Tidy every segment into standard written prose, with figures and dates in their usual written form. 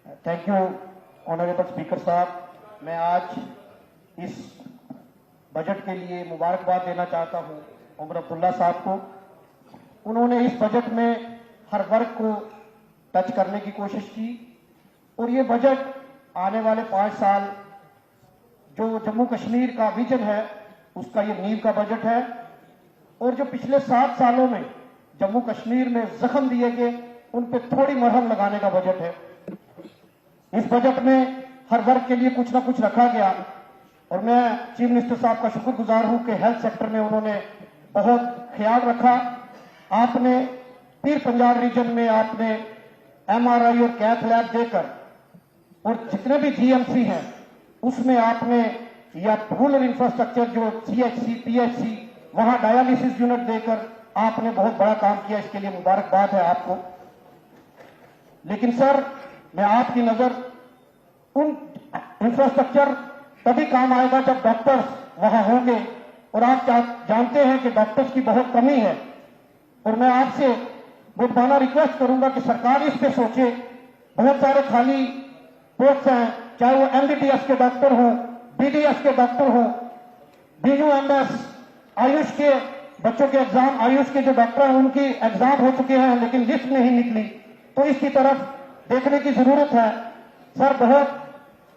Thank you honourable speaker साहब। मैं आज इस बजट के लिए मुबारकबाद देना चाहता हूं उमर अब्दुल्ला साहब को। उन्होंने इस बजट में हर वर्ग को टच करने की कोशिश की और ये बजट आने वाले 5 साल जो जम्मू कश्मीर का विजन है उसका ये नींव का बजट है। और जो पिछले 7 सालों में जम्मू कश्मीर में जख्म दिए गए उन पे थोड़ी मरहम लगाने का बजट है। इस बजट में हर वर्ग के लिए कुछ ना कुछ रखा गया और मैं चीफ मिनिस्टर साहब का शुक्रगुजार हूं कि हेल्थ सेक्टर में उन्होंने बहुत ख्याल रखा। आपने पीर पंजाब रीजन में आपने MRI और कैथ लैब देकर और जितने भी GMC हैं उसमें आपने या रूरल इंफ्रास्ट्रक्चर जो CHC PHC वहां डायलिसिस यूनिट देकर आपने बहुत बड़ा काम किया। इसके लिए मुबारकबाद है आपको। लेकिन सर मैं आपकी नजर उन इंफ्रास्ट्रक्चर तभी काम आएगा जब डॉक्टर्स वहां होंगे और आप जानते हैं कि डॉक्टर्स की बहुत कमी है। और मैं आपसे मुद्दाना रिक्वेस्ट करूंगा कि सरकार इस पे सोचे। बहुत सारे खाली पोस्ट हैं, चाहे वो MBBS के डॉक्टर हो, BDS के डॉक्टर हो, BUMS आयुष के बच्चों के एग्जाम, आयुष के जो डॉक्टर हैं उनकी एग्जाम हो चुके हैं लेकिन लिस्ट नहीं निकली। तो इसकी तरफ देखने की जरूरत है। सर बहुत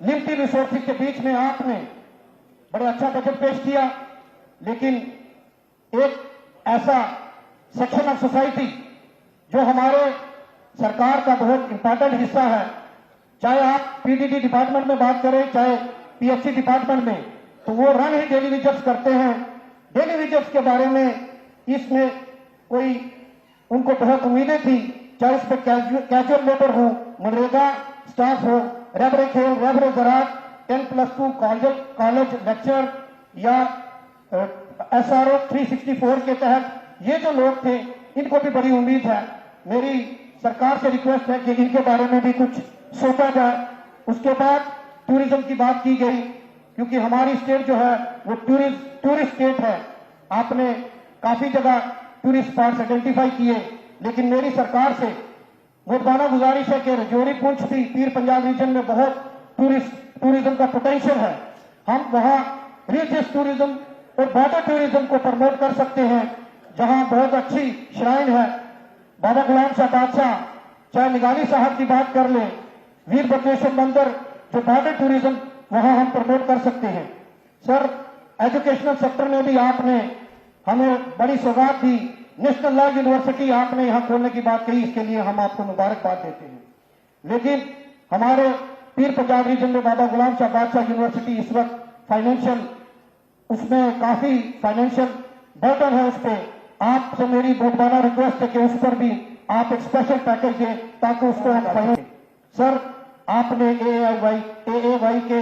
लिमिटेड रिसोर्सेज के बीच में आपने बड़े अच्छा बजट पेश किया, लेकिन एक ऐसा सेक्शन ऑफ सोसाइटी जो हमारे सरकार का बहुत इंपॉर्टेंट हिस्सा है, चाहे आप PDD डिपार्टमेंट में बात करें चाहे PHC डिपार्टमेंट में, तो वो रन ही डेली वेजेस करते हैं। डेली वेजेस के बारे में इसमें कोई उनको बहुत उम्मीदें थी, चाहे उस पर कैजुअल लेबर हो, मनरेगा स्टाफ हो, रेबरे खेल, रेबरे ज़राअत, 10+2 कॉलेज लेक्चर या SRO 364 के तहत ये जो लोग थे इनको भी बड़ी उम्मीद है। मेरी सरकार से रिक्वेस्ट है कि इनके बारे में भी कुछ सोचा जाए। उसके बाद टूरिज्म की बात की गई, क्योंकि हमारी स्टेट जो है वो टूरिस्ट स्टेट है। आपने काफी जगह टूरिस्ट स्पॉट्स आइडेंटिफाई किए, लेकिन मेरी सरकार से मुद्दाना गुजारिश है कि राजौरी पुंछ भी पीर पंजाब रीजन में बहुत टूरिज्म का पोटेंशियल है। हम वहां रिलीजियस टूरिज्म और बॉर्डर टूरिज्म को प्रमोट कर सकते हैं, जहां बहुत अच्छी श्राइन है। बाबा गुलाम शाह बादशाह, चाहे निगानी साहब की बात कर ले, वीर बक्रेश्वर मंदिर, जो बॉर्डर टूरिज्म वहां हम प्रमोट कर सकते हैं। सर एजुकेशनल सेक्टर में भी आपने हमें बड़ी सौगात दी। नेशनल लॉ यूनिवर्सिटी आपने यहां खोलने की बात कही, इसके लिए हम आपको मुबारकबाद देते हैं। लेकिन हमारे पीर पंजाब रीजन में बाबा गुलाम शाह बादशाह यूनिवर्सिटी इस वक्त फाइनेंशियल उसमें काफी फाइनेंशियल बर्डन है। उस पर आपसे मेरी मुद्दाना रिक्वेस्ट है कि उस पर भी आप एक स्पेशल पैकेज दें ताकि उसको हम फाइनेंस। सर आपने AAY के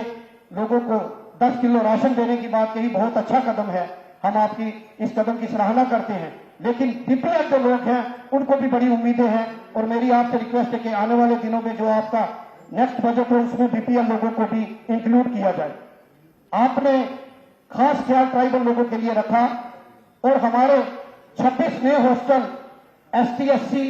लोगों को 10 किलो राशन देने की बात कही, बहुत अच्छा कदम है, हम आपकी इस कदम की सराहना करते हैं। लेकिन BPL जो लोग हैं उनको भी बड़ी उम्मीदें हैं और मेरी आपसे रिक्वेस्ट है कि आने वाले दिनों में जो आपका नेक्स्ट बजट हो उसमें BPL लोगों को भी इंक्लूड किया जाए। आपने खास ख्याल ट्राइबल लोगों के लिए रखा और हमारे 26 नए हॉस्टल ST/SC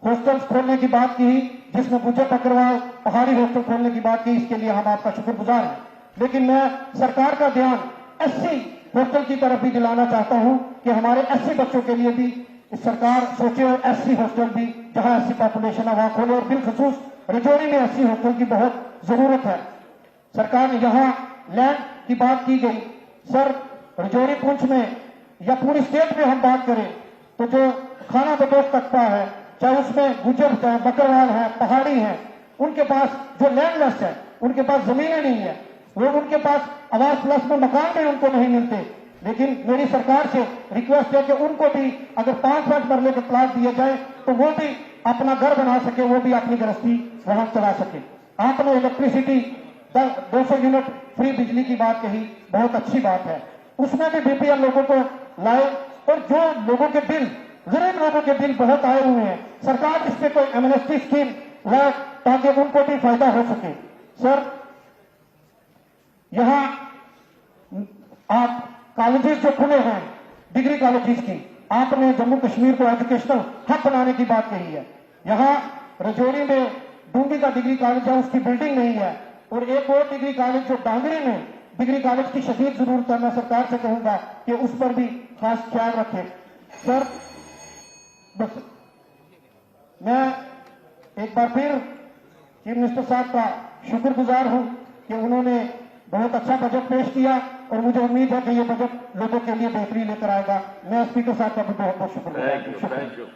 हॉस्टल्स खोलने की बात की, जिसमें गुज्जर अग्रवाल पहाड़ी हॉस्टल खोलने की बात की। इसके लिए हम आपका शुक्रगुजार हैं। लेकिन मैं सरकार का ध्यान SC हॉस्टल की तरफ भी दिलाना चाहता हूं कि हमारे SC बच्चों के लिए भी सरकार सोचे और SC हॉस्टल भी जहां SC पॉपुलेशन है वहां खोले। और बिलखसूस राजौरी में SC हॉस्टल की बहुत जरूरत है। सरकार ने यहां लैंड की बात की गई। सर राजौरी पुंछ में या पूरी स्टेट में हम बात करें तो जो खाना बदोश तख्ता है, चाहे उसमें गुजर है, बकरवाल है, पहाड़ी है, उनके पास जो लैंडलेस है, उनके पास जमीनें नहीं है, वो उनके पास आवास प्लस में मकान भी उनको नहीं मिलते। लेकिन मेरी सरकार से रिक्वेस्ट है कि उनको भी अगर 5-5 मरले के प्लाट दिए जाए तो वो भी अपना घर बना सके, वो भी अपनी गृहस्थी वहां चला सके। आपने इलेक्ट्रिसिटी 200 यूनिट फ्री बिजली की बात कही, बहुत अच्छी बात है। उसमें भी BPL लोगों को लाए और जो लोगों के बिल, गरीब लोगों के बिल बहुत आए हुए हैं, सरकार इस पे कोई एमनेस्टी स्कीम लाए ताकि उनको भी फायदा हो सके। सर यहां आप कॉलेजेस जो खुले हैं डिग्री कॉलेजेस की, आपने जम्मू कश्मीर को एजुकेशनल हब बनाने की बात कही है। यहां राजौरी में डूंगी का डिग्री कॉलेज है उसकी बिल्डिंग नहीं है, और एक और डिग्री कॉलेज जो डांगरी में डिग्री कॉलेज की शदीद जरूरत है, मैं सरकार से कहूंगा कि उस पर भी खास ख्याल रखें। सर बस मैं एक बार फिर चीफ मिनिस्टर साहब का शुक्रगुजार हूं कि उन्होंने बहुत अच्छा बजट पेश किया, और मुझे उम्मीद है कि ये बजट लोगों के लिए बेहतरी लेकर आएगा। मैं स्पीकर साहब का भी बहुत बहुत शुक्रिया। Thank you.